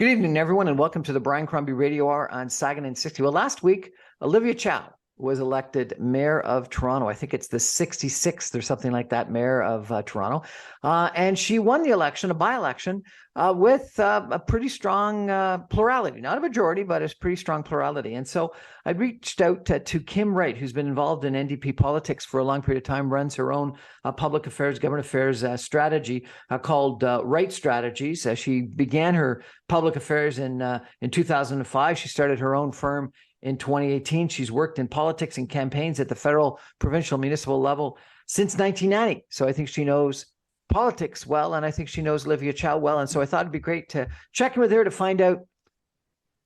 Good evening, everyone, and welcome to the Brian Crombie Radio Hour on Sagan and 60. Well, last week, Olivia Chow was elected mayor of Toronto. I think it's the 66th or something like that, mayor of Toronto. And she won the election, a by-election, with a pretty strong plurality. Not a majority, but a pretty strong plurality. And so I reached out to Kim Wright, who's been involved in NDP politics for a long period of time, runs her own public affairs, government affairs strategy called Wright Strategies. She began her public affairs in 2005. She started her own firm in 2018. She's worked in politics and campaigns at the federal, provincial, municipal level since 1990. So I think she knows politics well, and I think she knows Olivia Chow well. And so I thought it'd be great to check in with her to find out,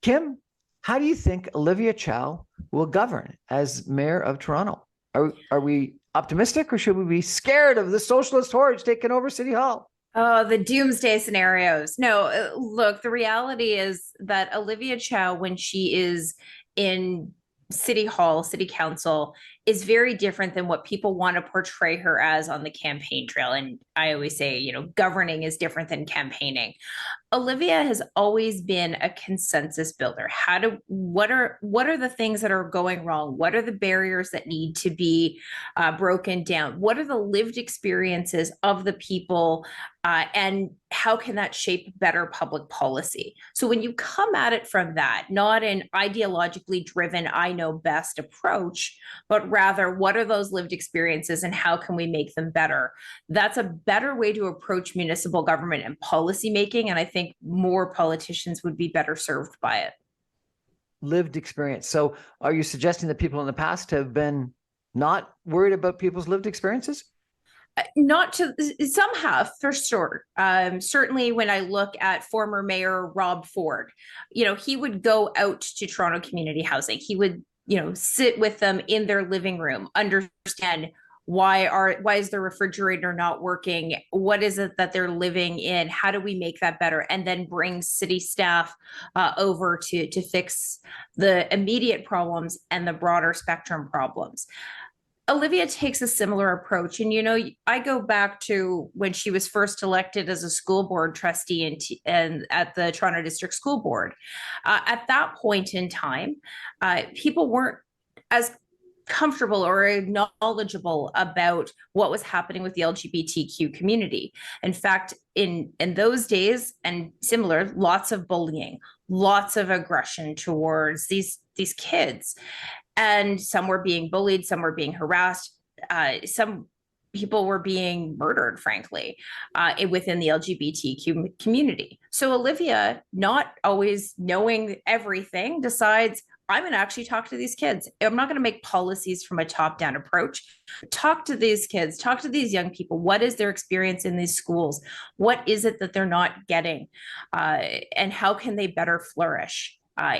Kim, how do you think Olivia Chow will govern as mayor of Toronto? Are we optimistic, or should we be scared of the socialist hordes taking over City Hall? Oh, the doomsday scenarios. No, look, the reality is that Olivia Chow, when she is in City Hall, City Council, is very different than what people want to portray her as on the campaign trail. And I always say, governing is different than campaigning. Olivia has always been a consensus builder. What are the things that are going wrong? What are the barriers that need to be broken down? What are the lived experiences of the people, and how can that shape better public policy? So when you come at it from that, not an ideologically driven, I know best approach, but rather what are those lived experiences and how can we make them better? That's a better way to approach municipal government and policy making. And I think more politicians would be better served by it. Lived experience. So are you suggesting that people in the past have been not worried about people's lived experiences? Not to some have, for sure. Certainly when I look at former mayor Rob Ford, he would go out to Toronto community housing. He would, sit with them in their living room, understand why is the refrigerator not working? What is it that they're living in? How do we make that better? And then bring city staff over to fix the immediate problems and the broader spectrum problems. Olivia takes a similar approach. And, I go back to when she was first elected as a school board trustee and at the Toronto District School Board. At that point in time, people weren't as comfortable or knowledgeable about what was happening with the LGBTQ community. In fact, in those days and similar, lots of bullying, lots of aggression towards these kids. And some were being bullied, some were being harassed, some people were being murdered, frankly, within the LGBTQ community. So Olivia, not always knowing everything, decides, I'm going to actually talk to these kids. I'm not going to make policies from a top-down approach. Talk to these kids, talk to these young people. What is their experience in these schools? What is it that they're not getting? And how can they better flourish?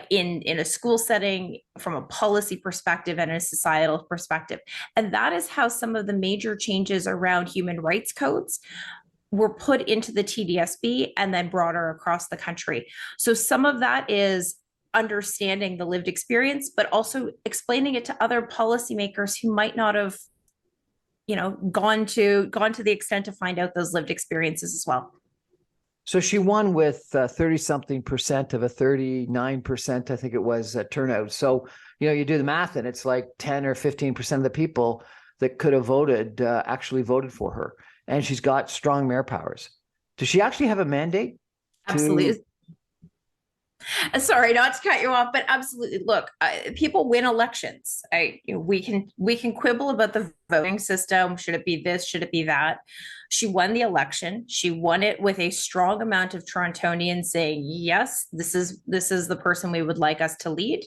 In a school setting, from a policy perspective and a societal perspective. And that is how some of the major changes around human rights codes were put into the TDSB and then broader across the country. So some of that is understanding the lived experience, but also explaining it to other policymakers who might not have, gone to the extent to find out those lived experiences as well. So she won with 30-something% of a 39%, I think it was, turnout. So, you do the math and it's like 10 or 15% of the people that could have voted actually voted for her. And she's got strong mayor powers. Does she actually have a mandate? Absolutely. Sorry, not to cut you off, but absolutely. Look, people win elections. We can quibble about the voting system. Should it be this? Should it be that? She won the election. She won it with a strong amount of Torontonians saying, yes, this is the person we would like us to lead.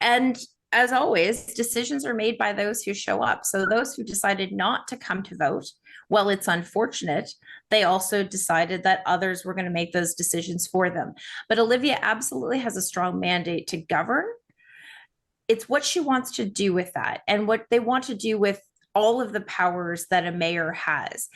And as always, decisions are made by those who show up. So those who decided not to come to vote, well, it's unfortunate. They also decided that others were going to make those decisions for them. But Olivia absolutely has a strong mandate to govern. It's what she wants to do with that and what they want to do with all of the powers that a mayor has.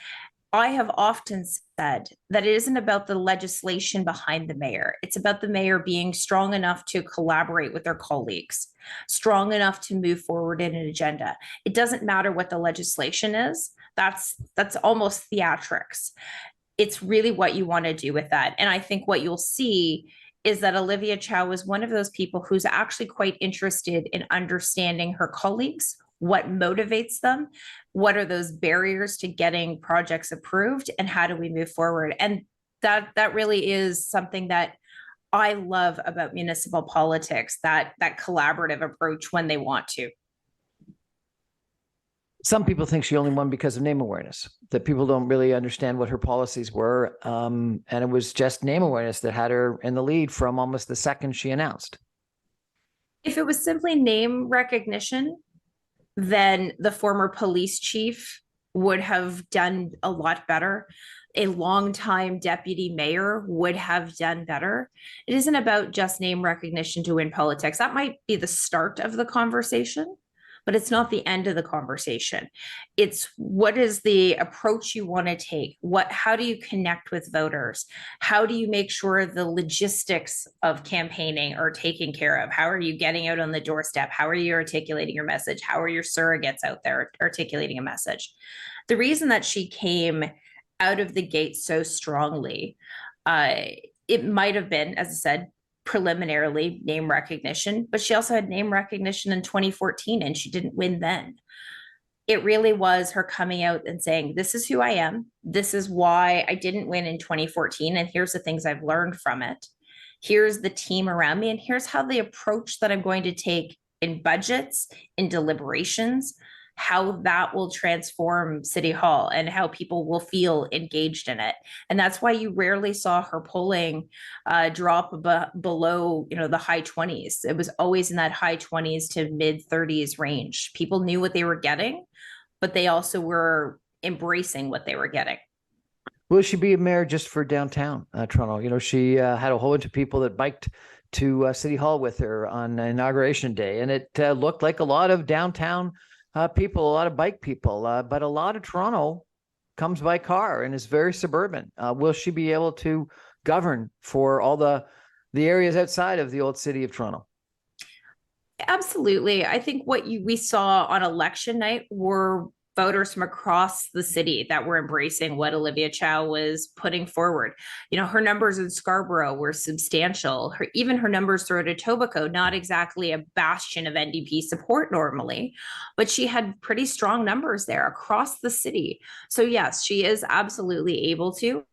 I have often said that it isn't about the legislation behind the mayor. It's about the mayor being strong enough to collaborate with their colleagues, strong enough to move forward in an agenda. It doesn't matter what the legislation is. That's almost theatrics. It's really what you want to do with that. And I think what you'll see is that Olivia Chow was one of those people who's actually quite interested in understanding her colleagues, what motivates them, what are those barriers to getting projects approved, and how do we move forward? And that really is something that I love about municipal politics, that collaborative approach when they want to. Some people think she only won because of name awareness, that people don't really understand what her policies were. And it was just name awareness that had her in the lead from almost the second she announced. If it was simply name recognition, then the former police chief would have done a lot better. A longtime deputy mayor would have done better. It isn't about just name recognition to win politics. That might be the start of the conversation, but it's not the end of the conversation. It's what is the approach you want to take? How do you connect with voters? How do you make sure the logistics of campaigning are taken care of? How are you getting out on the doorstep? How are you articulating your message? How are your surrogates out there articulating a message? The reason that she came out of the gate so strongly, it might have been, as I said, preliminarily name recognition, but she also had name recognition in 2014 and she didn't win then. It really was her coming out and saying, this is who I am. This is why I didn't win in 2014. And here's the things I've learned from it. Here's the team around me. And here's how the approach that I'm going to take in budgets, in deliberations, how that will transform City Hall and how people will feel engaged in it. And that's why you rarely saw her polling drop below, the high 20s. It was always in that high 20s to mid 30s range. People knew what they were getting, but they also were embracing what they were getting. Will she be a mayor just for downtown Toronto? She had a whole bunch of people that biked to City Hall with her on Inauguration Day, and it looked like a lot of downtown people, a lot of bike people, but a lot of Toronto comes by car and is very suburban. Will she be able to govern for all the areas outside of the old city of Toronto? Absolutely. I think what we saw on election night were voters from across the city that were embracing what Olivia Chow was putting forward. Her numbers in Scarborough were substantial. Even her numbers through Etobicoke, not exactly a bastion of NDP support normally, but she had pretty strong numbers there across the city. So yes, she is absolutely able to.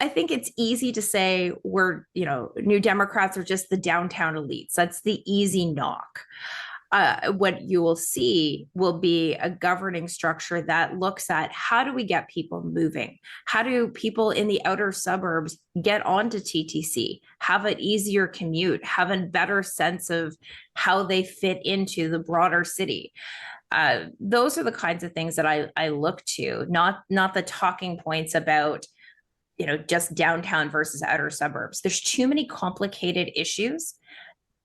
I think it's easy to say New Democrats are just the downtown elites. That's the easy knock. What you will see will be a governing structure that looks at how do we get people moving? How do people in the outer suburbs get onto TTC, have an easier commute, have a better sense of how they fit into the broader city? Those are the kinds of things that I look to, not the talking points about just downtown versus outer suburbs. There's too many complicated issues.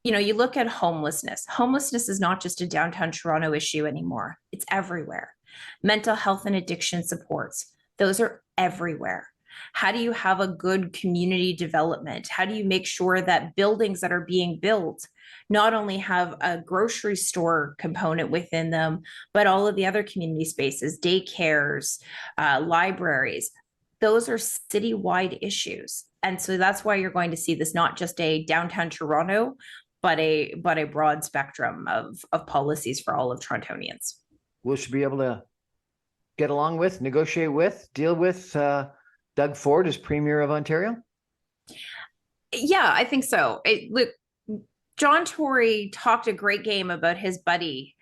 You look at homelessness. Homelessness is not just a downtown Toronto issue anymore. It's everywhere. Mental health and addiction supports, those are everywhere. How do you have a good community development? How do you make sure that buildings that are being built not only have a grocery store component within them, but all of the other community spaces, daycares, libraries? Those are citywide issues. And so that's why you're going to see this not just a downtown Toronto, but a broad spectrum of policies for all of Torontonians. Will she be able to get along with, negotiate with, deal with Doug Ford as Premier of Ontario? Yeah, I think so. Look, John Tory talked a great game about his buddy,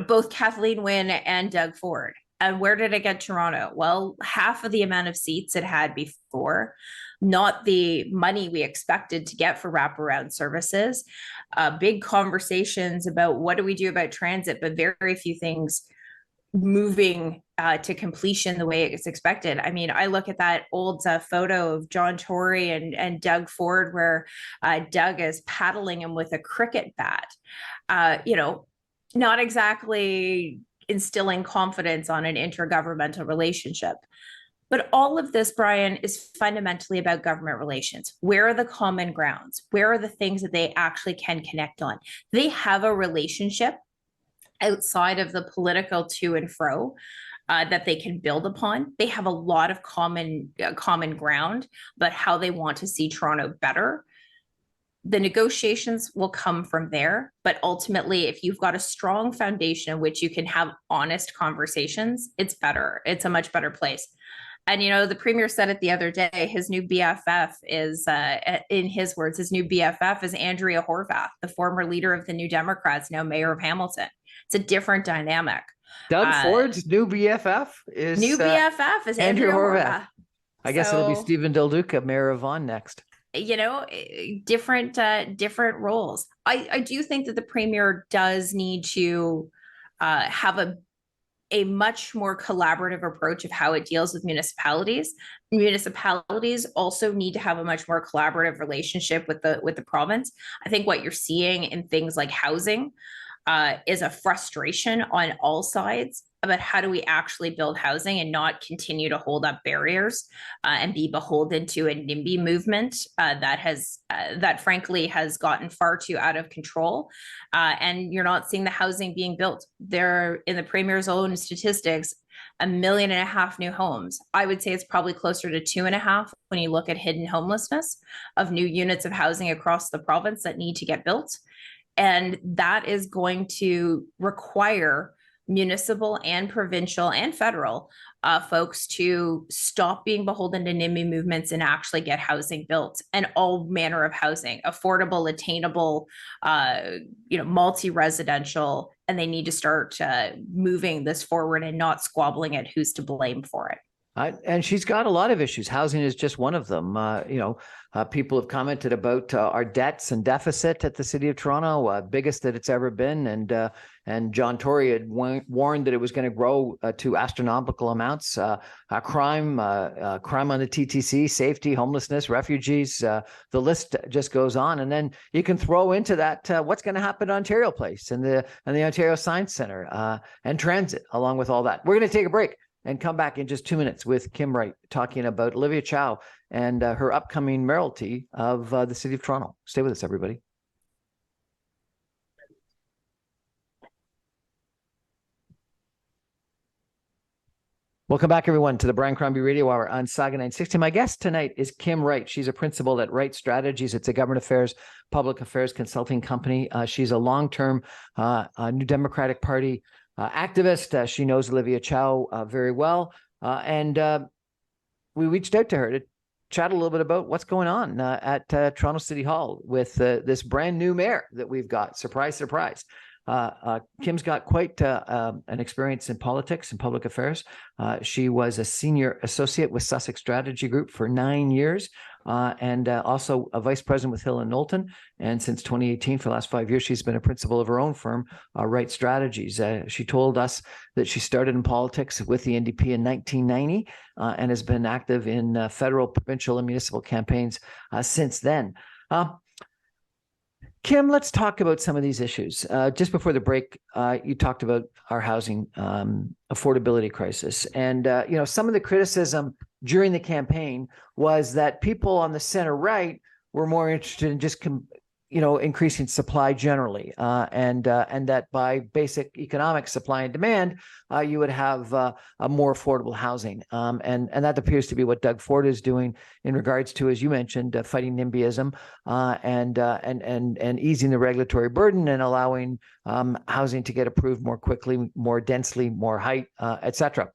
both Kathleen Wynne and Doug Ford. And where did it get Toronto? Well, half of the amount of seats it had before, not the money we expected to get for wraparound services. Big conversations about what do we do about transit, but very few things moving to completion the way it's expected. I mean, I look at that old photo of John Tory and Doug Ford where Doug is paddling him with a cricket bat. Not exactly instilling confidence on an intergovernmental relationship. But all of this, Brian, is fundamentally about government relations. Where are the common grounds? Where are the things that they actually can connect on? They have a relationship outside of the political to and fro that they can build upon. They have a lot of common ground, but how they want to see Toronto better. the negotiations will come from there. But ultimately, if you've got a strong foundation in which you can have honest conversations, it's better. It's a much better place. And, the premier said it the other day, his new BFF is, in his words, his new BFF is Andrea Horwath, the former leader of the New Democrats, now mayor of Hamilton. It's a different dynamic. Doug Ford's new BFF is New BFF is Andrea Andrea Horwath. Horwath. I guess it'll be Stephen Del Duca, mayor of Vaughan next. Different roles. I do think that the premier does need to have a much more collaborative approach of how it deals with municipalities. Municipalities also need to have a much more collaborative relationship with the province. I think what you're seeing in things like housing is a frustration on all sides about how do we actually build housing and not continue to hold up barriers and be beholden to a NIMBY movement that frankly has gotten far too out of control. And you're not seeing the housing being built. There, in the premier's own statistics, 1.5 million new homes. I would say it's probably closer to 2.5 when you look at hidden homelessness of new units of housing across the province that need to get built. And that is going to require municipal and provincial and federal folks to stop being beholden to NIMBY movements and actually get housing built, and all manner of housing, affordable, attainable, multi-residential, and they need to start moving this forward and not squabbling at who's to blame for it. And she's got a lot of issues. Housing is just one of them. People have commented about our debts and deficit at the City of Toronto, biggest that it's ever been. And John Tory had warned that it was going to grow to astronomical amounts. Crime on the TTC, safety, homelessness, refugees, the list just goes on. And then you can throw into that what's going to happen at Ontario Place and the Ontario Science Centre and transit along with all that. We're going to take a break and come back in just 2 minutes with Kim Wright talking about Olivia Chow and her upcoming mayoralty of the City of Toronto. Stay with us, everybody. Welcome back, everyone, to the Brian Crombie Radio Hour on Saga 960. My guest tonight is Kim Wright. She's a principal at Wright Strategies. It's a government affairs, public affairs consulting company. She's a long-term New Democratic Party activist. She knows Olivia Chow very well. And we reached out to her to chat a little bit about what's going on at Toronto City Hall with this brand new mayor that we've got. Surprise, surprise. Kim's got quite an experience in politics and public affairs. She was a senior associate with Sussex Strategy Group for 9 years. And also a vice president with Hill and Knowlton. And since 2018, for the last 5 years, she's been a principal of her own firm, Wright Strategies. She told us that she started in politics with the NDP in 1990 and has been active in federal, provincial, and municipal campaigns since then. Kim, let's talk about some of these issues. Just before the break, you talked about our housing affordability crisis. And, some of the criticism during the campaign was that people on the center right were more interested in just, increasing supply generally, and that by basic economic supply and demand, you would have a more affordable housing. And that appears to be what Doug Ford is doing in regards to, as you mentioned, fighting NIMBYism and easing the regulatory burden and allowing housing to get approved more quickly, more densely, more height, et cetera.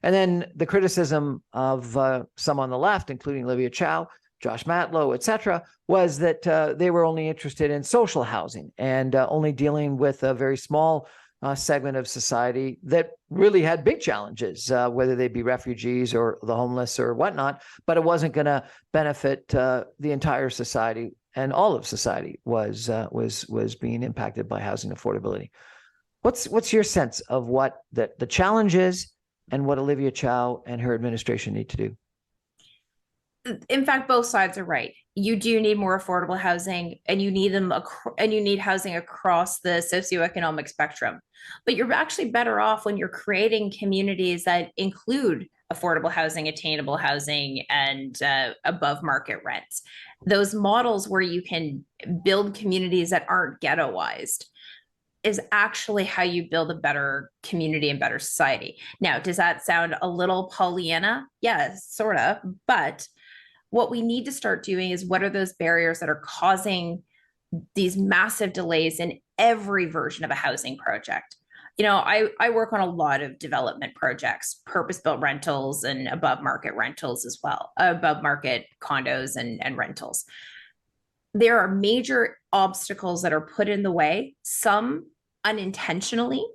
And then the criticism of some on the left, including Olivia Chow, Josh Matlow, et cetera, was that they were only interested in social housing and only dealing with a very small segment of society that really had big challenges, whether they be refugees or the homeless or whatnot, but it wasn't going to benefit the entire society, and all of society was being impacted by housing affordability. What's your sense of what the challenge is and what Olivia Chow and her administration need to do? In fact, both sides are right. You do need more affordable housing, and you need and you need housing across the socioeconomic spectrum. But you're actually better off when you're creating communities that include affordable housing, attainable housing, and above market rents. Those models where you can build communities that aren't ghettoized is actually how you build a better community and better society. Now, does that sound a little Pollyanna? Yes, sort of. But what we need to start doing is, what are those barriers that are causing these massive delays in every version of a housing project. I work on a lot of development projects, purpose-built rentals and above market rentals as well, above market condos and rentals. There are major obstacles that are put in the way, some unintentionally,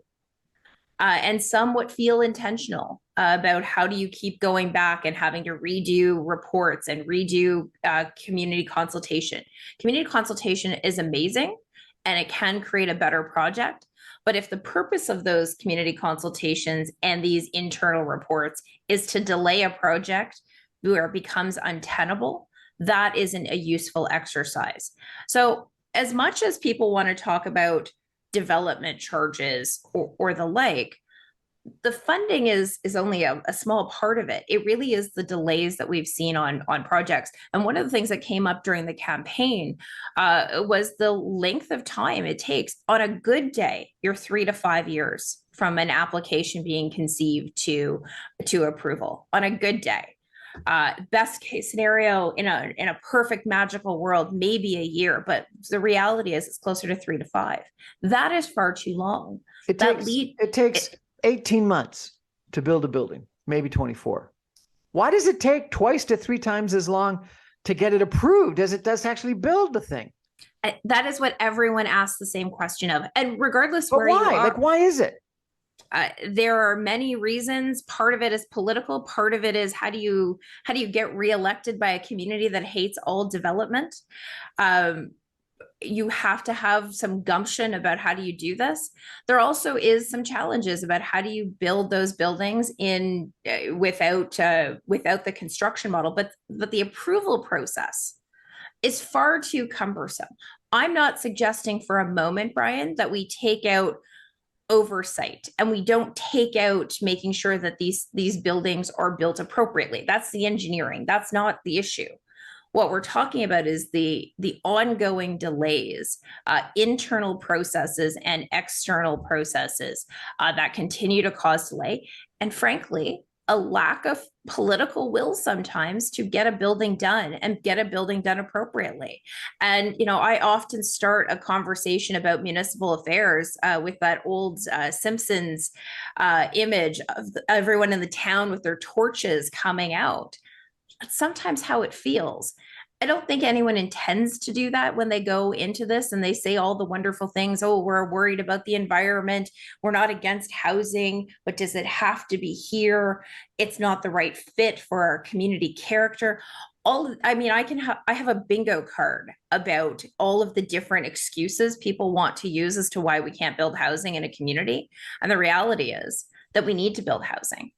and some what feel intentional, about how do you keep going back and having to redo reports and redo community consultation. Community consultation is amazing and it can create a better project. But if the purpose of those community consultations and these internal reports is to delay a project where it becomes untenable, that isn't a useful exercise. So as much as people want to talk about development charges or the like, the funding is only a small part of it. It really is the delays that we've seen on projects. And one of the things that came up during the campaign was the length of time it takes. On a good day, you're 3 to 5 years from an application being conceived to approval. On a good day. Best case scenario, in a perfect magical world, maybe a year, but the reality is it's closer to 3 to 5. That is far too long. It takes 18 months to build a building, maybe 24. Why does it take twice to 3 times as long to get it approved as it does to actually build the thing? That is what everyone asks the same question of. And regardless but where why? you are, like, why is it? There are many reasons. Part of it is political. Part of it is how do you get reelected by a community that hates all development? You have to have some gumption about how do you do this. There also is some challenges about how do you build those buildings in without the construction model, but the approval process is far too cumbersome. I'm not suggesting for a moment, Brian, that we take out oversight and we don't take out making sure that these buildings are built appropriately. That's the engineering. That's not the issue. What we're talking about is the ongoing delays, internal processes and external processes that continue to cause delay. And frankly, a lack of political will sometimes to get a building done and get a building done appropriately. And, I often start a conversation about municipal affairs with that old Simpsons image of everyone in the town with their torches coming out. Sometimes how it feels. I don't think anyone intends to do that when they go into this and they say all the wonderful things. Oh, we're worried about the environment. We're not against housing, but does it have to be here? It's not the right fit for our community character. I have a bingo card about all of the different excuses people want to use as to why we can't build housing in a community. And the reality is that we need to build housing.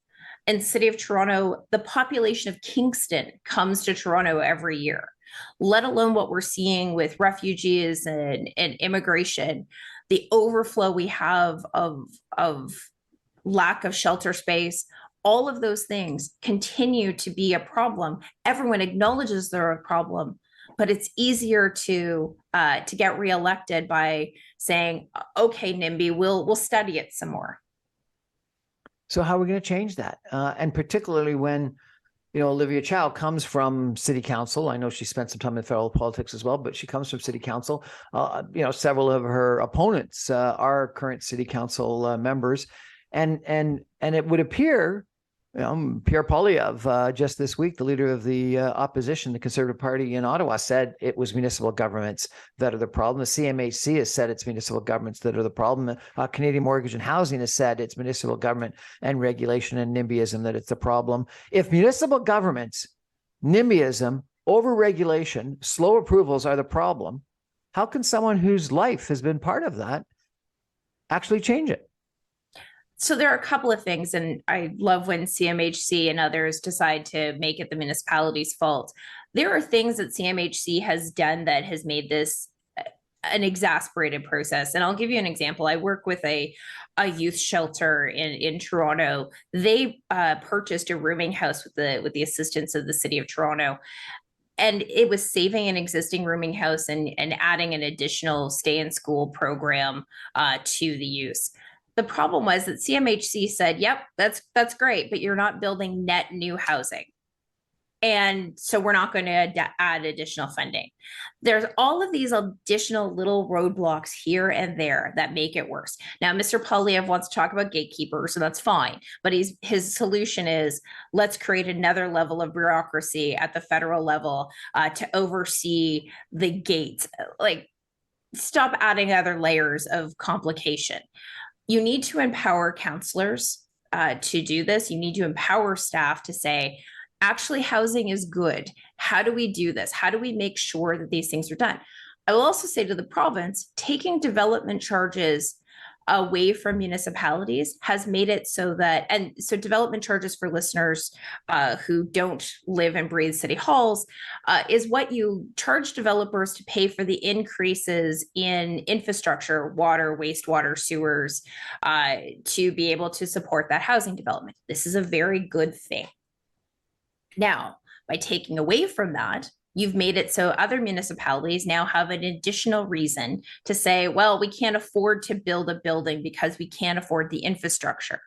In the city of Toronto, the population of Kingston comes to Toronto every year, let alone what we're seeing with refugees and immigration, the overflow we have of lack of shelter space. All of those things continue to be a problem. Everyone acknowledges they're a problem, but it's easier to get reelected by saying, okay, NIMBY, we'll study it some more. So how are we going to change that? And particularly when, Olivia Chow comes from city council. I know she spent some time in federal politics as well, but she comes from city council. Several of her opponents are current city council members. And it would appear, Pierre Poilievre, just this week, the leader of the opposition, the Conservative Party in Ottawa, said it was municipal governments that are the problem. The CMHC has said it's municipal governments that are the problem. Canadian Mortgage and Housing has said it's municipal government and regulation and NIMBYism that it's the problem. If municipal governments, NIMBYism, overregulation, slow approvals are the problem, how can someone whose life has been part of that actually change it? So there are a couple of things, and I love when CMHC and others decide to make it the municipality's fault. There are things that CMHC has done that has made this an exasperated process. And I'll give you an example. I work with a youth shelter in Toronto. They purchased a rooming house with the assistance of the City of Toronto. And it was saving an existing rooming house and adding an additional stay in school program to the use. The problem was that CMHC said, yep, that's great, but you're not building net new housing. And so we're not going to add additional funding. There's all of these additional little roadblocks here and there that make it worse. Now, Mr. Polyev wants to talk about gatekeepers, so that's fine. But his solution is, let's create another level of bureaucracy at the federal level to oversee the gates. Like, stop adding other layers of complication. You need to empower counselors to do this. You need to empower staff to say, actually, housing is good. How do we do this? How do we make sure that these things are done? I will also say to the province, taking development charges away from municipalities has made it so that, and so development charges for listeners who don't live and breathe city halls is what you charge developers to pay for the increases in infrastructure, water, wastewater, sewers, to be able to support that housing development. This is a very good thing. Now, by taking away from that, you've made it so other municipalities now have an additional reason to say, well, we can't afford to build a building because we can't afford the infrastructure.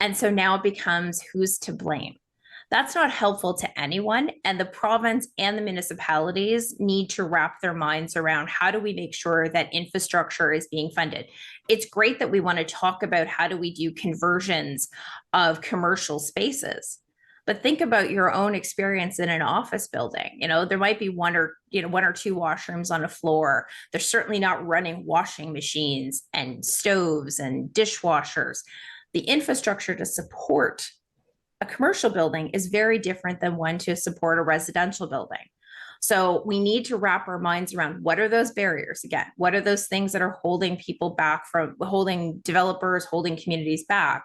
And so now it becomes, who's to blame? That's not helpful to anyone. And the province and the municipalities need to wrap their minds around, how do we make sure that infrastructure is being funded? It's great that we want to talk about how do we do conversions of commercial spaces. But think about your own experience in an office building. You know, there might be one or two washrooms on a floor. They're certainly not running washing machines and stoves and dishwashers. The infrastructure to support a commercial building is very different than one to support a residential building. So we need to wrap our minds around, what are those barriers? Again, what are those things that are holding people back, from holding developers, holding communities back?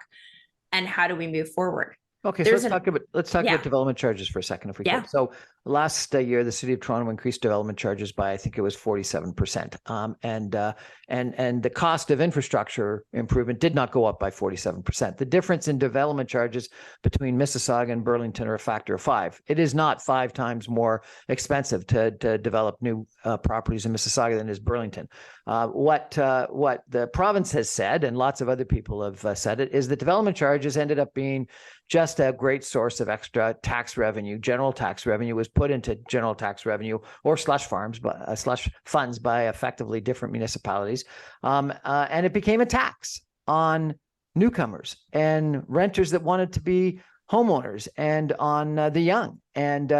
And how do we move forward? Okay, so let's talk about development charges for a second, if we could. So last year, the City of Toronto increased development charges by, I think it was 47%, and the cost of infrastructure improvement did not go up by 47%. The difference in development charges between Mississauga and Burlington are a factor of 5. It is not 5 times more expensive to develop new properties in Mississauga than is Burlington. What the province has said, and lots of other people have said it, is that development charges ended up being just a great source of extra tax revenue. General tax revenue was put into general tax revenue or slush funds by effectively different municipalities, and it became a tax on newcomers and renters that wanted to be homeowners, and on the young. And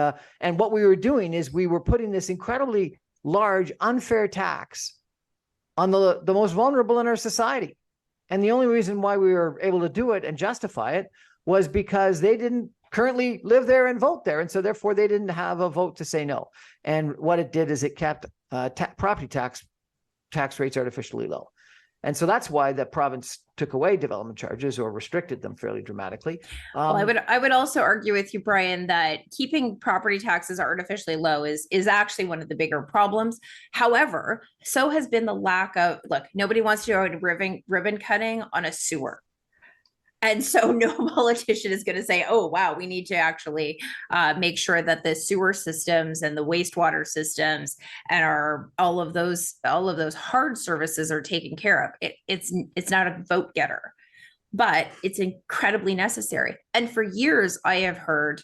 what we were doing is we were putting this incredibly large, unfair tax on the most vulnerable in our society. And the only reason why we were able to do it and justify it was because they didn't currently live there and vote there. And so therefore they didn't have a vote to say no. And what it did is it kept property tax rates artificially low. And so that's why the province took away development charges or restricted them fairly dramatically. Well, I would also argue with you, Brian, that keeping property taxes artificially low is actually one of the bigger problems. However, so has been the lack of, look, nobody wants to go ribbon cutting on a sewer. And so no politician is going to say, oh, wow, we need to actually make sure that the sewer systems and the wastewater systems and all of those hard services are taken care of. It's not a vote getter, but it's incredibly necessary. And for years, I have heard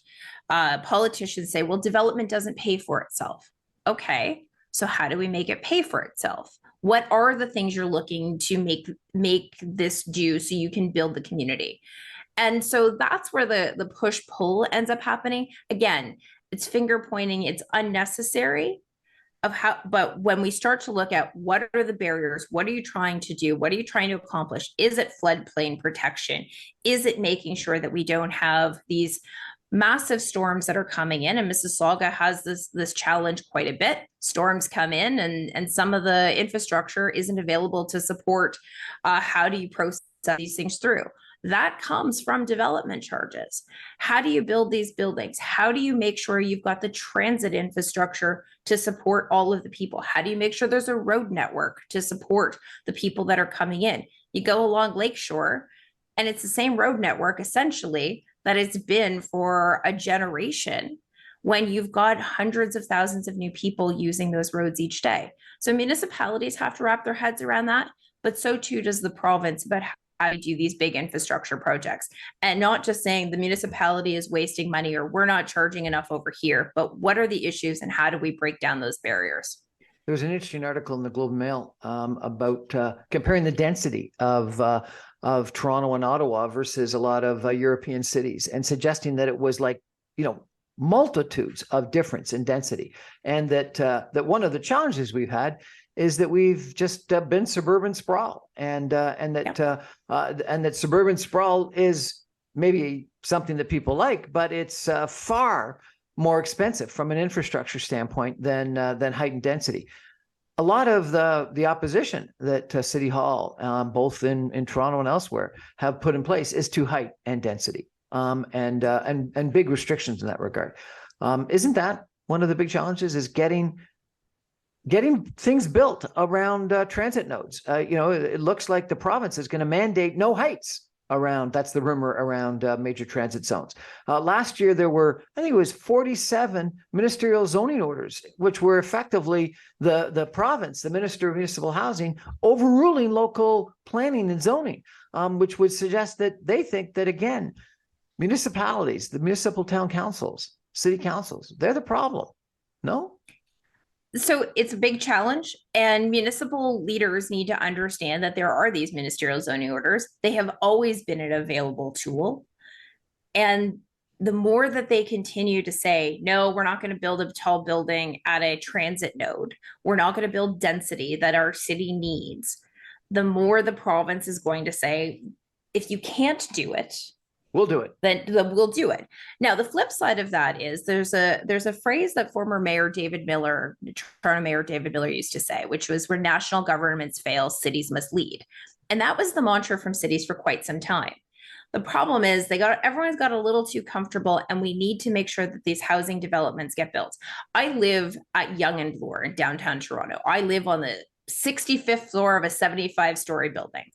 politicians say, well, development doesn't pay for itself. Okay, so how do we make it pay for itself? What are the things you're looking to make this do so you can build the community? And so that's where the push-pull ends up happening. Again, it's finger pointing, it's unnecessary but when we start to look at what are the barriers, what are you trying to do? What are you trying to accomplish? Is it floodplain protection? Is it making sure that we don't have these massive storms that are coming in? And Mississauga has this challenge quite a bit. Storms come in and some of the infrastructure isn't available to support. How do you process these things through? That comes from development charges. How do you build these buildings? How do you make sure you've got the transit infrastructure to support all of the people? How do you make sure there's a road network to support the people that are coming in? You go along Lakeshore, and it's the same road network essentially that it's been for a generation, when you've got hundreds of thousands of new people using those roads each day. So municipalities have to wrap their heads around that, but so too does the province about how to do these big infrastructure projects, and not just saying the municipality is wasting money or we're not charging enough over here, but what are the issues and how do we break down those barriers? There was an interesting article in the Globe and Mail about comparing the density of Toronto and Ottawa versus a lot of European cities, and suggesting that it was like, multitudes of difference in density, and that one of the challenges we've had is that we've just been suburban sprawl, and that suburban sprawl is maybe something that people like, but it's far more expensive from an infrastructure standpoint than height and density. A lot of the opposition that City Hall, both in Toronto and elsewhere, have put in place is to height and density, and big restrictions in that regard. Isn't that one of the big challenges? Is getting things built around transit nodes? It looks like the province is going to mandate no heights around, that's the rumor, around major transit zones. Last year, there were, I think it was 47 ministerial zoning orders, which were effectively the province, the Minister of Municipal Housing, overruling local planning and zoning, which would suggest that they think that, again, municipalities, the municipal town councils, city councils, they're the problem. No? So it's a big challenge, and municipal leaders need to understand that there are these ministerial zoning orders. They have always been an available tool. And the more that they continue to say, no, we're not going to build a tall building at a transit node, we're not going to build density that our city needs, the more the province is going to say, if you can't do it, we'll do it. Then we'll do it. Now, the flip side of that is there's a phrase that former Mayor David Miller, Toronto Mayor David Miller, used to say, which was, where national governments fail, cities must lead. And that was the mantra from cities for quite some time. The problem is everyone's got a little too comfortable, and we need to make sure that these housing developments get built. I live at Yonge and Bloor in downtown Toronto. I live on the 65th floor of a 75-story building.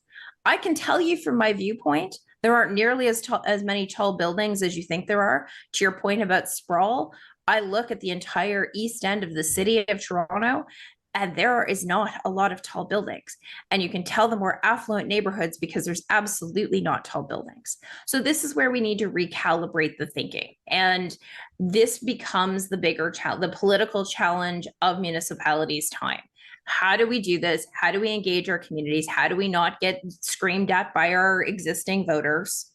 I can tell you from my viewpoint, there aren't nearly as many tall buildings as you think there are. To your point about sprawl, I look at the entire east end of the city of Toronto, and there is not a lot of tall buildings. And you can tell the more affluent neighborhoods because there's absolutely not tall buildings. So this is where we need to recalibrate the thinking. And this becomes the bigger challenge, the political challenge of municipalities' time. How do we do this? How do we engage our communities? How do we not get screamed at by our existing voters,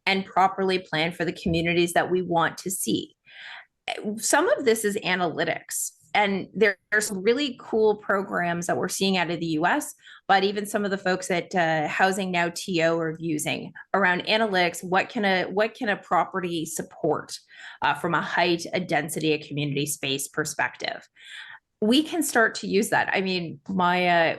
and properly plan for the communities that we want to see? Some of this is analytics, and there's some really cool programs that we're seeing out of the US, but even some of the folks at Housing Now TO are using around analytics. What can a property support from a height, a density, a community space perspective? We can start to use that. I mean, I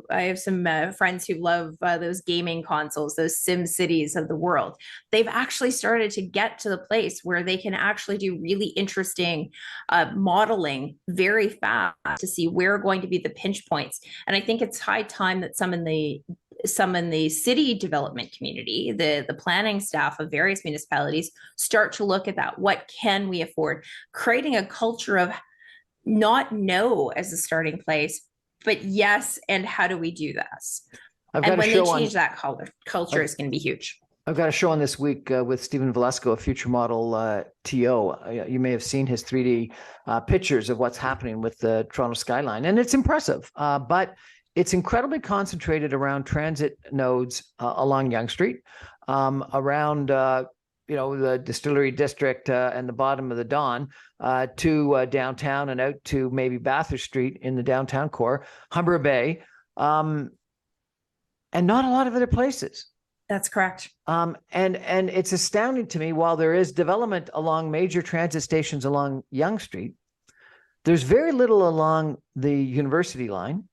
have some friends who love those gaming consoles, those Sim Cities of the world. They've actually started to get to the place where they can actually do really interesting modeling very fast to see where are going to be the pinch points. And I think it's high time that some in the city development community, the planning staff of various municipalities, start to look at that. What can we afford? Creating a culture of not no as a starting place, but yes, and how do we do this? And when they change that culture is going to be huge. I've got a show on this week with Stephen Velasco, a future model TO. You may have seen his 3D pictures of what's happening with the Toronto skyline, and it's impressive, but it's incredibly concentrated around transit nodes along Yonge Street, around the Distillery District and the bottom of the Don, to downtown and out to maybe Bathurst Street in the downtown core, Humber Bay, and not a lot of other places. That's correct. And it's astounding to me, while there is development along major transit stations along Yonge Street, there's very little along the University line,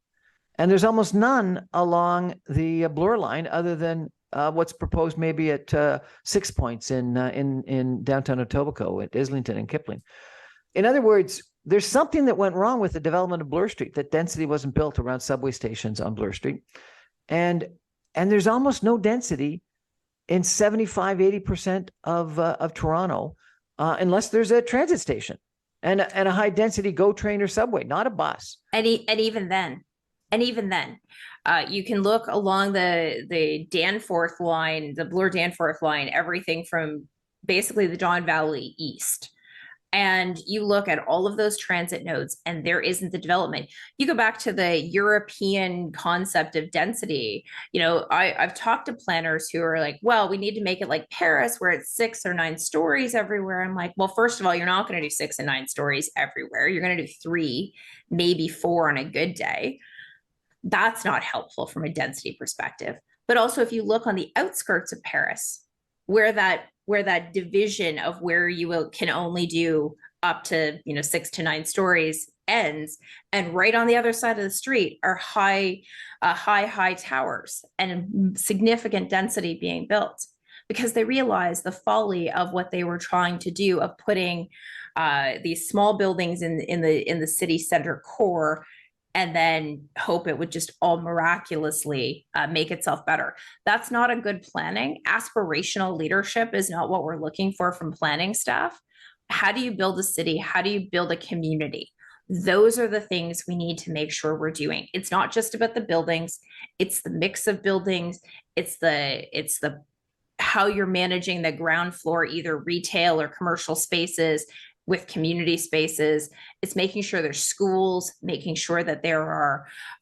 and there's almost none along the Bloor line, other than what's proposed maybe at 6 points in downtown Etobicoke, at Islington and Kipling. In other words, there's something that went wrong with the development of Bloor Street, that density wasn't built around subway stations on Bloor Street. And there's almost no density in 75-80% of Toronto, unless there's a transit station and a high density GO train or subway, not a bus. And even then, And even then, you can look along the Danforth line, the Bloor Danforth line, everything from basically the Don Valley east. And you look at all of those transit nodes, and there isn't the development. You go back to the European concept of density. I've talked to planners who are like, well, we need to make it like Paris, where it's 6 or 9 stories everywhere. I'm like, well, first of all, you're not going to do 6 and 9 stories everywhere. You're going to do 3, maybe 4 on a good day. That's not helpful from a density perspective. But also, if you look on the outskirts of Paris, where that division of where you can only do up to 6 to 9 stories ends, and right on the other side of the street are high towers and significant density being built, because they realized the folly of what they were trying to do of putting these small buildings in the city center core, and then hope it would just all miraculously make itself better. That's not a good planning. Aspirational leadership is not what we're looking for from planning staff. How do you build a city? How do you build a community? Those are the things we need to make sure we're doing. It's not just about the buildings. It's the mix of buildings. It's the how you're managing the ground floor, either retail or commercial spaces with community spaces. It's making sure there's schools, making sure that there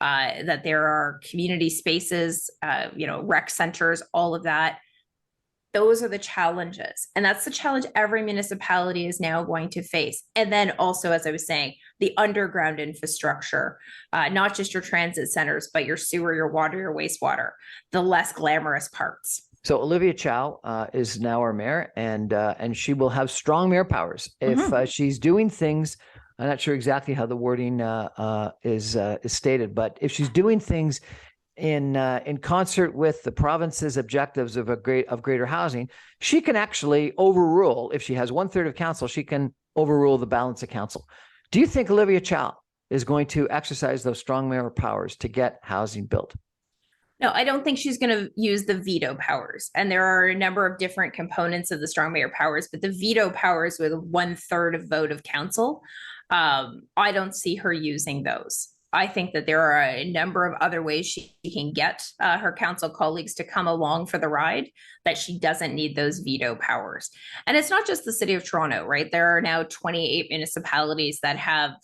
are community spaces, rec centers, all of that. Those are the challenges. And that's the challenge every municipality is now going to face. And then also, as I was saying, the underground infrastructure, not just your transit centers, but your sewer, your water, your wastewater, the less glamorous parts. So Olivia Chow is now our mayor, and she will have strong mayor powers if she's doing things. I'm not sure exactly how the wording is stated, but if she's doing things in concert with the province's objectives of greater housing, she can actually overrule. If she has 1/3 of council, she can overrule the balance of council. Do you think Olivia Chow is going to exercise those strong mayor powers to get housing built? No, I don't think she's going to use the veto powers. And there are a number of different components of the strong mayor powers, but the veto powers with 1/3 of vote of council, I don't see her using those. I think that there are a number of other ways she can get her council colleagues to come along for the ride, that she doesn't need those veto powers. And it's not just the city of Toronto, right? There are now 28 municipalities that have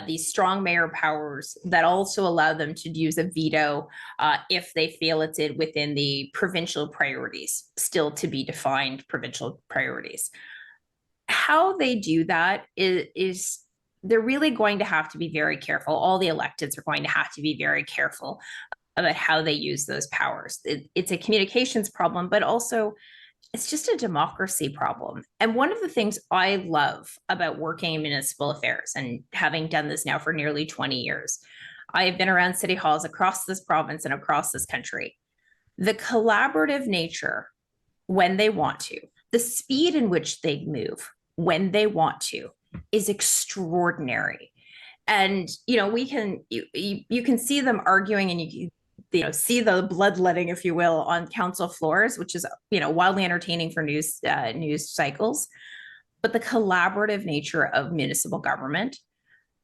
these strong mayor powers that also allow them to use a veto if they feel it's within the provincial priorities, still to be defined provincial priorities. How they do that is they're really going to have to be very careful. All the electeds are going to have to be very careful about how they use those powers. It's a communications problem, but also it's just a democracy problem. And one of the things I love about working in municipal affairs, and having done this now for nearly 20 years, I have been around city halls across this province and across this country. The collaborative nature when they want to, the speed in which they move when they want to, is extraordinary. And we can you can see them arguing, and you see the bloodletting, if you will, on council floors, which is wildly entertaining for news cycles. But the collaborative nature of municipal government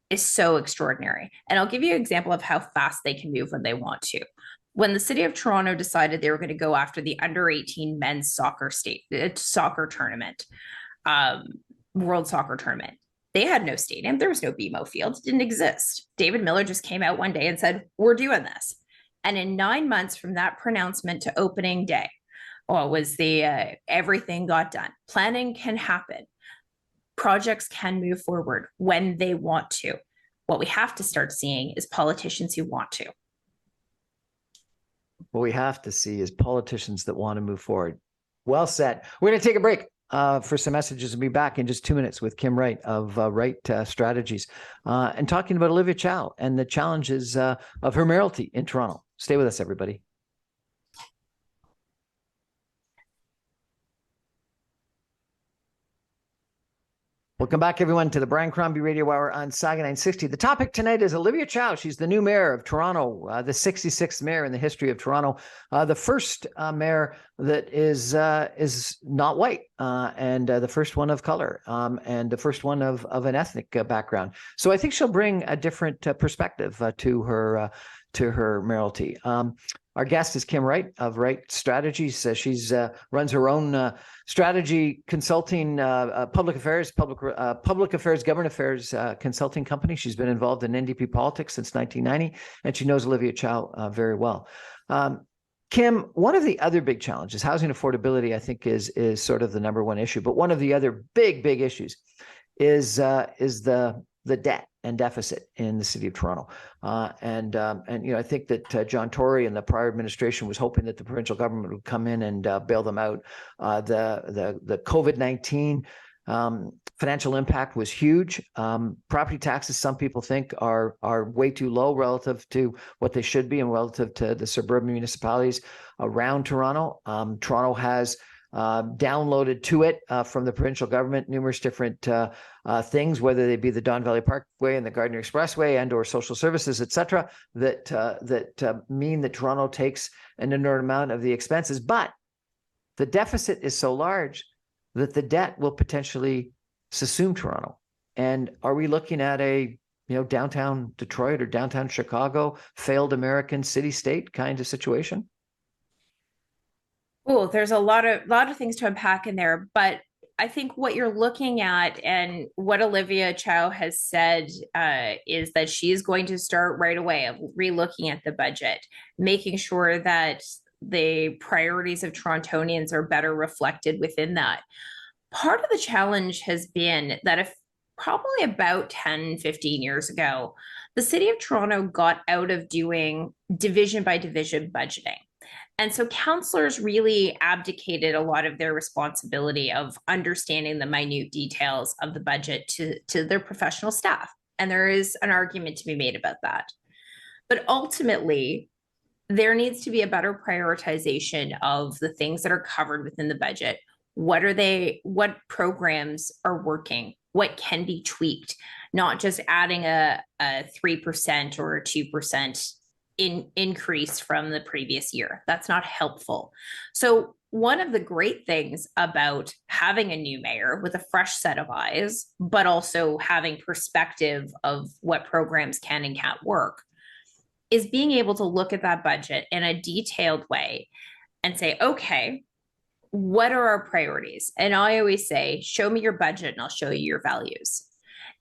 is so extraordinary. And I'll give you an example of how fast they can move when they want to. When the city of Toronto decided they were going to go after the under-18 men's soccer tournament, World Soccer Tournament, they had no stadium. There was no BMO Field. It didn't exist. David Miller just came out one day and said, we're doing this. And in 9 months from that pronouncement to opening day, everything got done. Planning can happen. Projects can move forward when they want to. What we have to start seeing is politicians who want to. What we have to see is politicians that want to move forward. Well said. We're going to take a break for some messages and be back in just 2 minutes with Kim Wright of Wright Strategies and talking about Olivia Chow and the challenges of her mayoralty in Toronto. Stay with us, everybody. Welcome back, everyone, to the Brian Crombie Radio Hour on Saga 960. The topic tonight is Olivia Chow. She's the new mayor of Toronto, the 66th mayor in the history of Toronto, the first mayor that is not white, and the first one of color, and the first one of an ethnic background. So I think she'll bring a different perspective to her mayoralty. Our guest is Kim Wright of Wright Strategies. She's runs her own strategy consulting, public affairs, government affairs consulting company. She's been involved in NDP politics since 1990, and she knows Olivia Chow very well. Kim, one of the other big challenges, housing affordability, I think is sort of the number one issue, but one of the other big issues is the debt and deficit in the city of Toronto. And I think that John Tory and the prior administration was hoping that the provincial government would come in and bail them out. The COVID-19 financial impact was huge. Property taxes, some people think, are way too low relative to what they should be and relative to the suburban municipalities around Toronto. Toronto has downloaded to it from the provincial government numerous different things, whether they be the Don Valley Parkway and the Gardiner Expressway and or social services, et cetera, that mean that Toronto takes an inordinate amount of the expenses. But the deficit is so large that the debt will potentially subsume Toronto. And are we looking at a downtown Detroit or downtown Chicago, failed American city-state kind of situation? Oh, there's a lot of things to unpack in there, but I think what you're looking at and what Olivia Chow has said is that she's going to start right away of relooking at the budget, making sure that the priorities of Torontonians are better reflected within that. Part of the challenge has been that if probably about 10, 15 years ago, the city of Toronto got out of doing division by division budgeting. And so councillors really abdicated a lot of their responsibility of understanding the minute details of the budget to their professional staff. And there is an argument to be made about that. But ultimately, there needs to be a better prioritization of the things that are covered within the budget. What programs are working? What can be tweaked? Not just adding a 3% or a 2% increase from the previous year. That's not helpful. So one of the great things about having a new mayor with a fresh set of eyes, but also having perspective of what programs can and can't work, is being able to look at that budget in a detailed way and say, okay, what are our priorities? And I always say, show me your budget and I'll show you your values.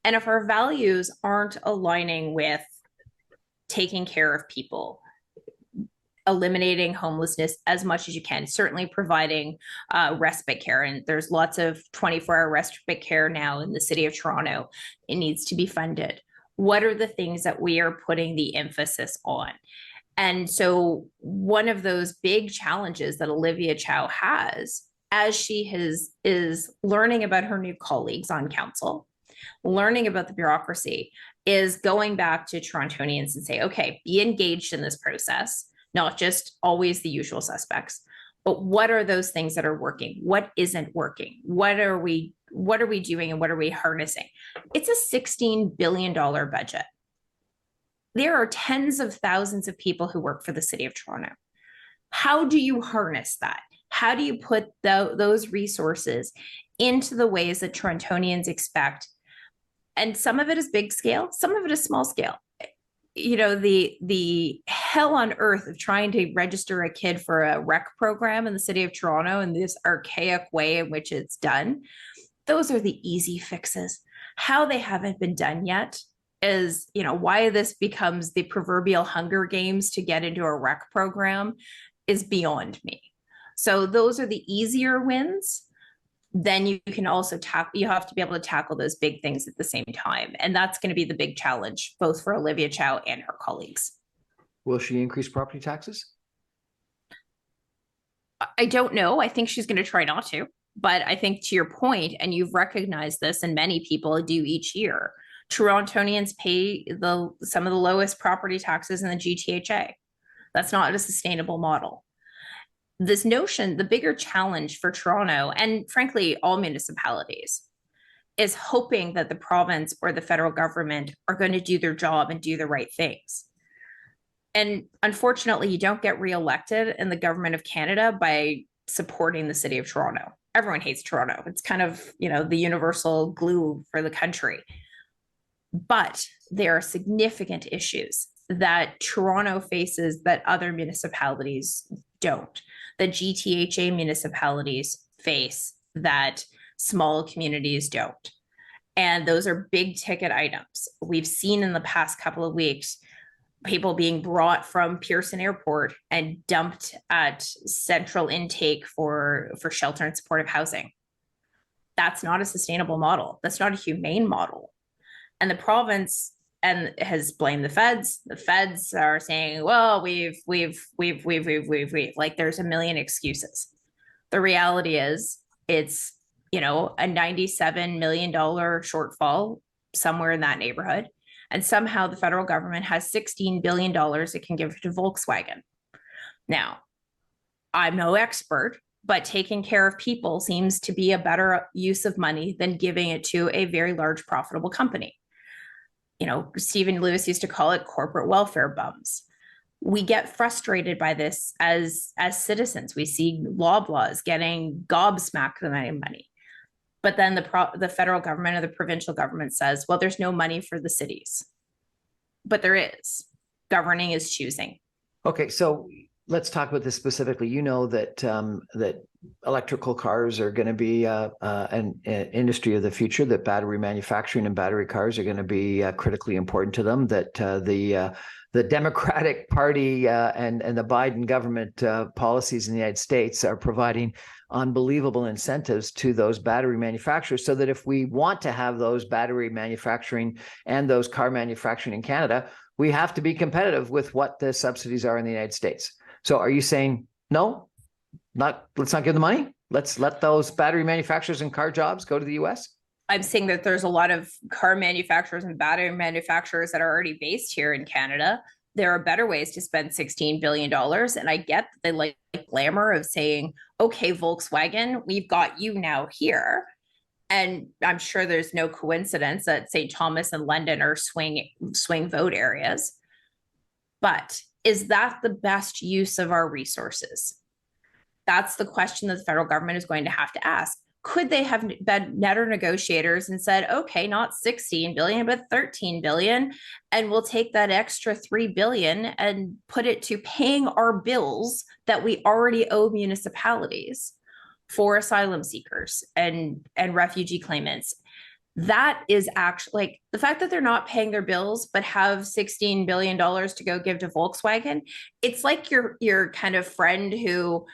And if our values aren't aligning with taking care of people, eliminating homelessness as much as you can, certainly providing respite care. And there's lots of 24-hour respite care now in the city of Toronto. It needs to be funded. What are the things that we are putting the emphasis on? And so one of those big challenges that Olivia Chow has, as she is learning about her new colleagues on council, learning about the bureaucracy, is going back to Torontonians and say, okay, be engaged in this process, not just always the usual suspects, but what are those things that are working? What isn't working? What are we doing and what are we harnessing? It's a $16 billion budget. There are tens of thousands of people who work for the city of Toronto. How do you harness that? How do you put those resources into the ways that Torontonians expect? And some of it is big scale, some of it is small scale. The hell on earth of trying to register a kid for a rec program in the city of Toronto and this archaic way in which it's done, those are the easy fixes. How they haven't been done yet is, why this becomes the proverbial Hunger Games to get into a rec program is beyond me. So those are the easier wins. Then you can also you have to be able to tackle those big things at the same time. And that's going to be the big challenge, both for Olivia Chow and her colleagues. Will she increase property taxes? I don't know. I think she's going to try not to. But I think to your point, and you've recognized this, and many people do each year, Torontonians pay some of the lowest property taxes in the GTHA. That's not a sustainable model. This notion, the bigger challenge for Toronto, and frankly, all municipalities, is hoping that the province or the federal government are going to do their job and do the right things. And unfortunately, you don't get reelected in the government of Canada by supporting the city of Toronto. Everyone hates Toronto. It's kind of, the universal glue for the country. But there are significant issues that Toronto faces that other municipalities don't, that GTHA municipalities face that small communities don't. And those are big ticket items. We've seen in the past couple of weeks people being brought from Pearson Airport and dumped at central intake for shelter and supportive housing. That's not a sustainable model. That's not a humane model. And the province has blamed the feds. The feds are saying, well, we've like there's a million excuses. The reality is it's, a $97 million shortfall somewhere in that neighborhood. And somehow the federal government has $16 billion it can give to Volkswagen. Now, I'm no expert, but taking care of people seems to be a better use of money than giving it to a very large profitable company. Stephen Lewis used to call it corporate welfare bums. We get frustrated by this as citizens. We see Loblaws getting gobsmacked the amount of money. But then the federal government or the provincial government says, well, there's no money for the cities. But there is. Governing is choosing. Okay, so let's talk about this specifically. You know that that electrical cars are going to be an industry of the future, that battery manufacturing and battery cars are going to be critically important to them, that the Democratic Party and the Biden government policies in the United States are providing unbelievable incentives to those battery manufacturers, so that if we want to have those battery manufacturing and those car manufacturing in Canada, we have to be competitive with what the subsidies are in the United States. So are you saying, no, let's not give the money? Let's let those battery manufacturers and car jobs go to the US? I'm saying that there's a lot of car manufacturers and battery manufacturers that are already based here in Canada. There are better ways to spend $16 billion. And I get the like glamour of saying, okay, Volkswagen, we've got you now here. And I'm sure there's no coincidence that St. Thomas and London are swing vote areas. But is that the best use of our resources? That's the question that the federal government is going to have to ask. Could they have been better negotiators and said, okay, not 16 billion, but 13 billion, and we'll take that extra 3 billion and put it to paying our bills that we already owe municipalities for asylum seekers and refugee claimants? That is actually, like, the fact that they're not paying their bills but have $16 billion to go give to Volkswagen. It's like your kind of friend who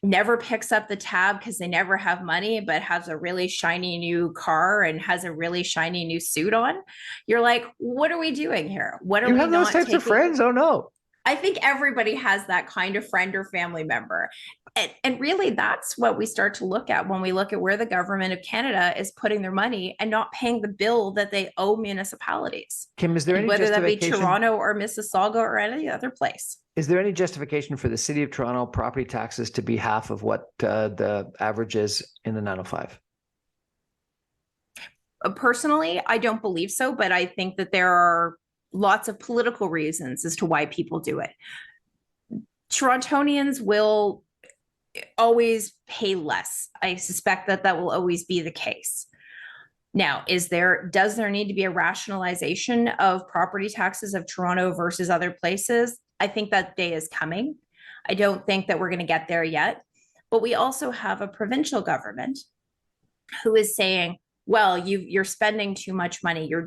never picks up the tab because they never have money, but has a really shiny new car and has a really shiny new suit on. You're like, what are we doing here? What are you we have those not types taking? of friends? Oh no. I think everybody has that kind of friend or family member. And really, that's what we start to look at when we look at where the government of Canada is putting their money and not paying the bill that they owe municipalities. Kim, is there any whether that be justification? Toronto or Mississauga or any other place? Is there any justification for the city of Toronto property taxes to be half of what the average is in the 905? Personally, I don't believe so, but I think that there are lots of political reasons as to why people do it. Torontonians will always pay less. I suspect that will always be the case. Now, does there need to be a rationalization of property taxes of Toronto versus other places? I think that day is coming. I don't think that we're going to get there yet. But we also have a provincial government who is saying, well, you're spending too much money. You're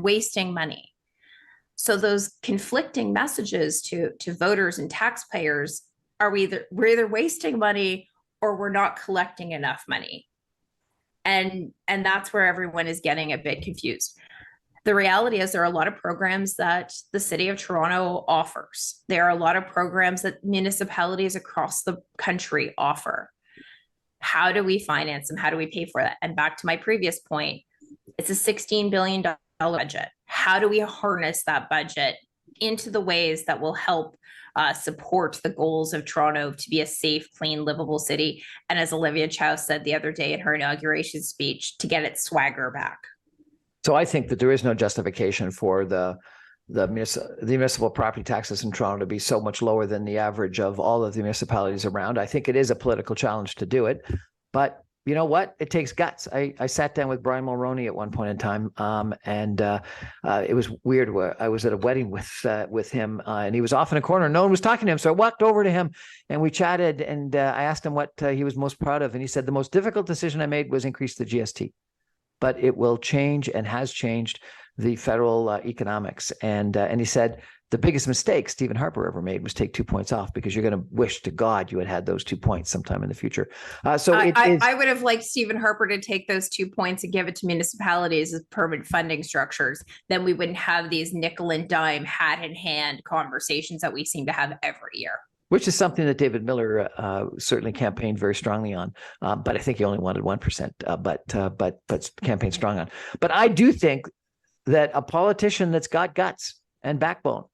wasting money. So those conflicting messages to voters and taxpayers are we're either wasting money or we're not collecting enough money. And that's where everyone is getting a bit confused. The reality is there are a lot of programs that the city of Toronto offers. There are a lot of programs that municipalities across the country offer. How do we finance them? How do we pay for that? And back to my previous point, it's a $16 billion budget. How do we harness that budget into the ways that will help support the goals of Toronto to be a safe, clean, livable city. And as Olivia Chow said the other day in her inauguration speech, to get its swagger back. So I think that there is no justification for the municipal property taxes in Toronto to be so much lower than the average of all of the municipalities around. I think it is a political challenge to do it, but you know what? It takes guts. I sat down with Brian Mulroney at one point in time, and it was weird. I was at a wedding with him, and he was off in a corner. No one was talking to him, so I walked over to him, and we chatted. And I asked him what he was most proud of, and he said the most difficult decision I made was increase the GST, but it will change and has changed the federal economics. And he said the biggest mistake Stephen Harper ever made was take 2 points off, because you're going to wish to God you had those 2 points sometime in the future. I would have liked Stephen Harper to take those 2 points and give it to municipalities as permanent funding structures. Then we wouldn't have these nickel and dime, hat in hand conversations that we seem to have every year. Which is something that David Miller certainly campaigned very strongly on, but I think he only wanted 1%, but campaigned strong on. But I do think that a politician that's got guts and backbone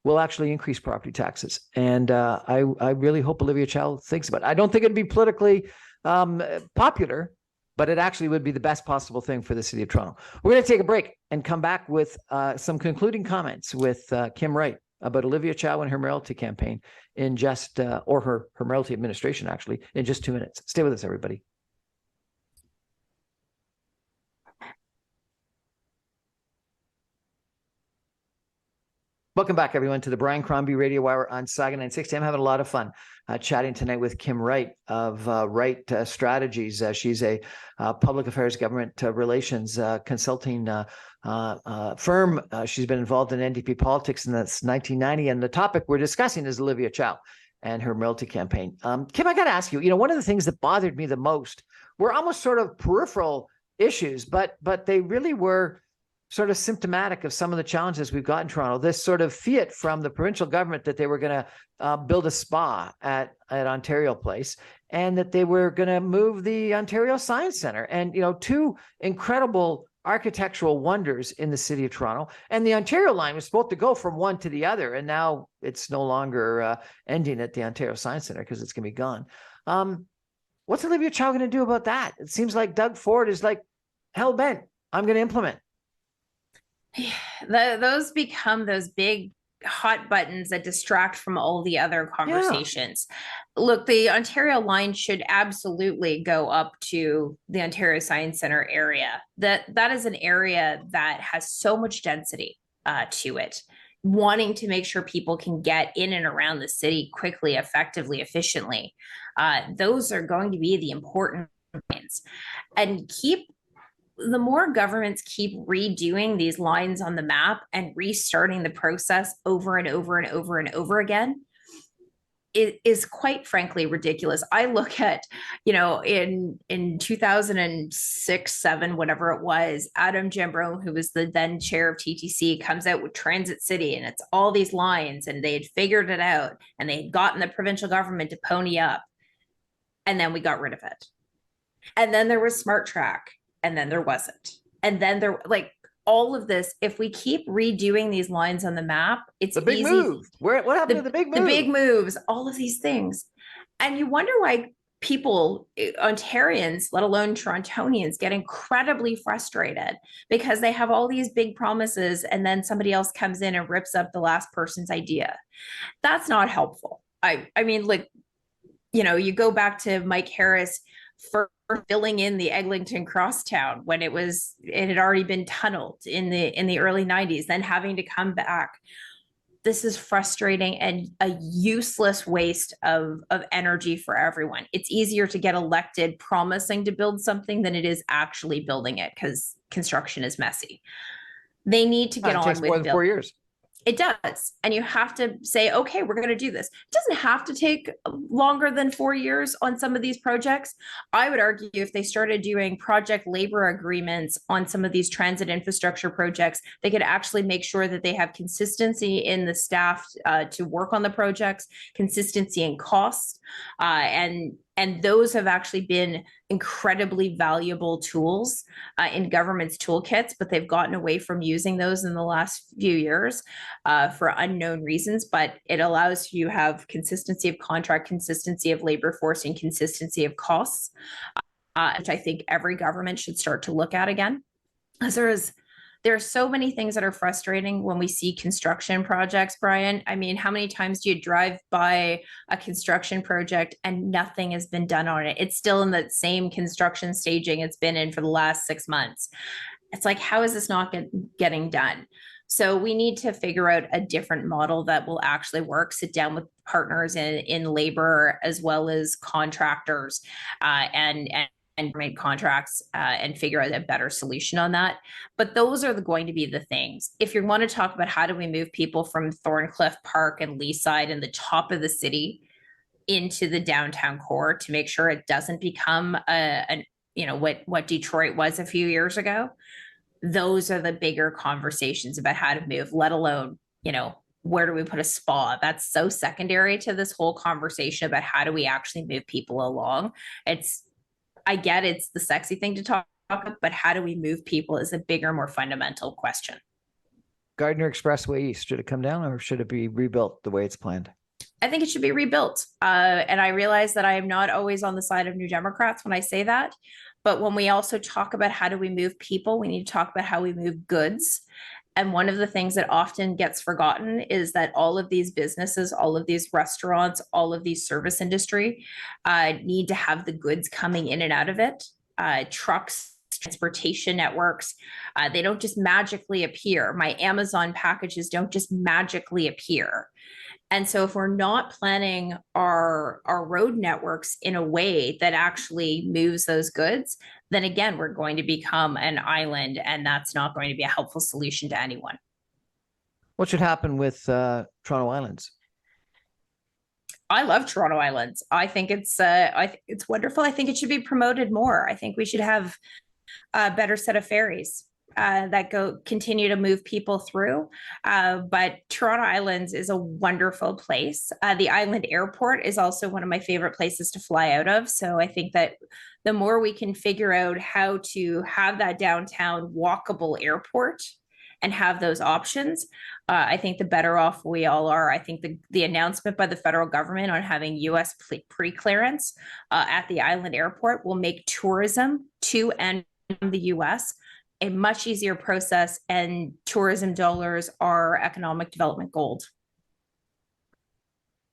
will actually increase property taxes. And I really hope Olivia Chow thinks about it. I don't think it'd be politically popular, but it actually would be the best possible thing for the city of Toronto. We're going to take a break and come back with some concluding comments with Kim Wright about Olivia Chow and her mayoralty campaign in just, or her mayoralty administration, actually, in just 2 minutes. Stay with us, everybody. Welcome back, everyone, to the Brian Crombie Radio Hour on Saga 960. I'm having a lot of fun chatting tonight with Kim Wright of Wright Strategies. She's a public affairs government relations consulting firm. She's been involved in NDP politics since 1990, and the topic we're discussing is Olivia Chow and her mayoralty campaign. Kim, I got to ask you, one of the things that bothered me the most were almost sort of peripheral issues, but they really were sort of symptomatic of some of the challenges we've got in Toronto. This sort of fiat from the provincial government that they were going to build a spa at Ontario Place, and that they were going to move the Ontario Science Centre, and two incredible architectural wonders in the city of Toronto. And the Ontario line was supposed to go from one to the other, and now it's no longer ending at the Ontario Science Centre because it's going to be gone. What's Olivia Chow going to do about that? It seems like Doug Ford is like hell bent. I'm going to implement. Those become those big hot buttons that distract from all the other conversations. Yeah. Look, the Ontario line should absolutely go up to the Ontario Science Centre area. That is an area that has so much density to it. Wanting to make sure people can get in and around the city quickly, effectively, efficiently. Those are going to be the important points. And the more governments keep redoing these lines on the map and restarting the process over and over and over and over again, it is quite frankly ridiculous. I look at, in 2006, 7, whatever it was, Adam Jambron, who was the then chair of TTC, comes out with Transit City, and it's all these lines, and they had figured it out, and they had gotten the provincial government to pony up, and then we got rid of it. And then there was Smart Track. And then there wasn't. And then there, all of this, if we keep redoing these lines on the map, it's the big easy. Move. What happened to the big move? The big moves, all of these things. And you wonder why people, Ontarians, let alone Torontonians, get incredibly frustrated because they have all these big promises and then somebody else comes in and rips up the last person's idea. That's not helpful. I mean, you go back to Mike Harris for filling in the Eglinton Crosstown when it had already been tunneled in the early 90s, then having to come back. This is frustrating and a useless waste of energy for everyone. It's easier to get elected promising to build something than it is actually building it, because construction is messy. They need to get on with more than 4 years. It does. And you have to say, okay, we're going to do this. It doesn't have to take longer than 4 years on some of these projects. I would argue if they started doing project labor agreements on some of these transit infrastructure projects, they could actually make sure that they have consistency in the staff to work on the projects, consistency in cost, and And those have actually been incredibly valuable tools in government's toolkits, but they've gotten away from using those in the last few years for unknown reasons. But it allows you to have consistency of contract, consistency of labor force, and consistency of costs, which I think every government should start to look at again. As there are so many things that are frustrating when we see construction projects, Brian. I mean, how many times do you drive by a construction project and nothing has been done on it? It's still in that same construction staging it's been in for the last 6 months. It's like, how is this not getting done? So we need to figure out a different model that will actually work, sit down with partners in labor as well as contractors and make contracts and figure out a better solution on that. But those are going to be the things. If you want to talk about how do we move people from Thorncliffe Park and Leaside and the top of the city into the downtown core to make sure it doesn't become what Detroit was a few years ago, those are the bigger conversations about how to move, let alone, where do we put a spa? That's so secondary to this whole conversation about how do we actually move people along. I get it's the sexy thing to talk about, but how do we move people is a bigger, more fundamental question. Gardiner Expressway East, should it come down or should it be rebuilt the way it's planned? I think it should be rebuilt. And I realize that I am not always on the side of New Democrats when I say that. But when we also talk about how do we move people, we need to talk about how we move goods. And one of the things that often gets forgotten is that all of these businesses, all of these restaurants, all of these service industry need to have the goods coming in and out of it. Trucks, transportation networks, they don't just magically appear. My Amazon packages don't just magically appear. And so if we're not planning our road networks in a way that actually moves those goods, then again, we're going to become an island, and that's not going to be a helpful solution to anyone. What should happen with Toronto Islands? I love Toronto Islands. I think it's wonderful. I think it should be promoted more. I think we should have a better set of ferries that continue to move people through. But Toronto Islands is a wonderful place. The island airport is also one of my favorite places to fly out of. So I think that the more we can figure out how to have that downtown walkable airport and have those options, I think the better off we all are. I think the announcement by the federal government on having U.S. pre-clearance at the island airport will make tourism to and from the U.S. a much easier process, and tourism dollars are economic development gold.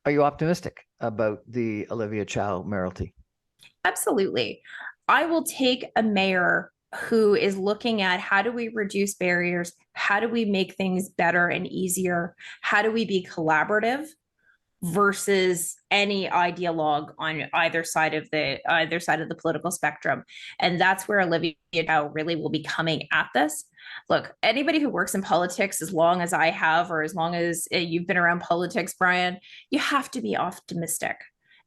Are you optimistic about the Olivia Chow mayoralty? Absolutely. I will take a mayor who is looking at how do we reduce barriers? How do we make things better and easier? How do we be collaborative versus any ideologue on either side of the political spectrum? And that's where Olivia Chow really will be coming at this. Look, anybody who works in politics as long as I have, or as long as you've been around politics, Brian, you have to be optimistic.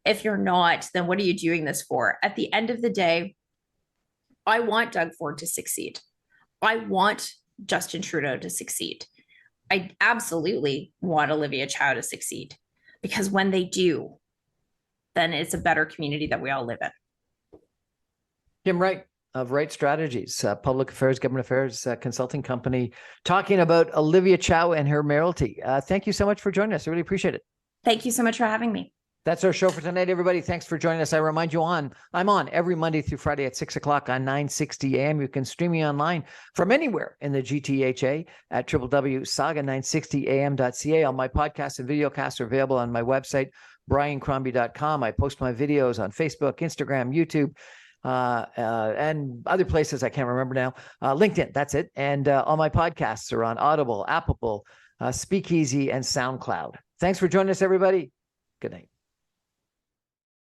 If you're not, then what are you doing this for? At the end of the day, I want Doug Ford to succeed. I want Justin Trudeau to succeed. I absolutely want Olivia Chow to succeed, because when they do, then it's a better community that we all live in. Jim Wright of Wright Strategies, public affairs, government affairs consulting company, talking about Olivia Chow and her mayoralty. Thank you so much for joining us. I really appreciate it. Thank you so much for having me. That's our show for tonight, everybody. Thanks for joining us. I remind you I'm on every Monday through Friday at 6 o'clock on 960 AM. You can stream me online from anywhere in the GTHA at www.saga960am.ca. All my podcasts and videocasts are available on my website, briancrombie.com. I post my videos on Facebook, Instagram, YouTube, and other places I can't remember now. LinkedIn, that's it. And all my podcasts are on Audible, Apple, Speakeasy, and SoundCloud. Thanks for joining us, everybody. Good night.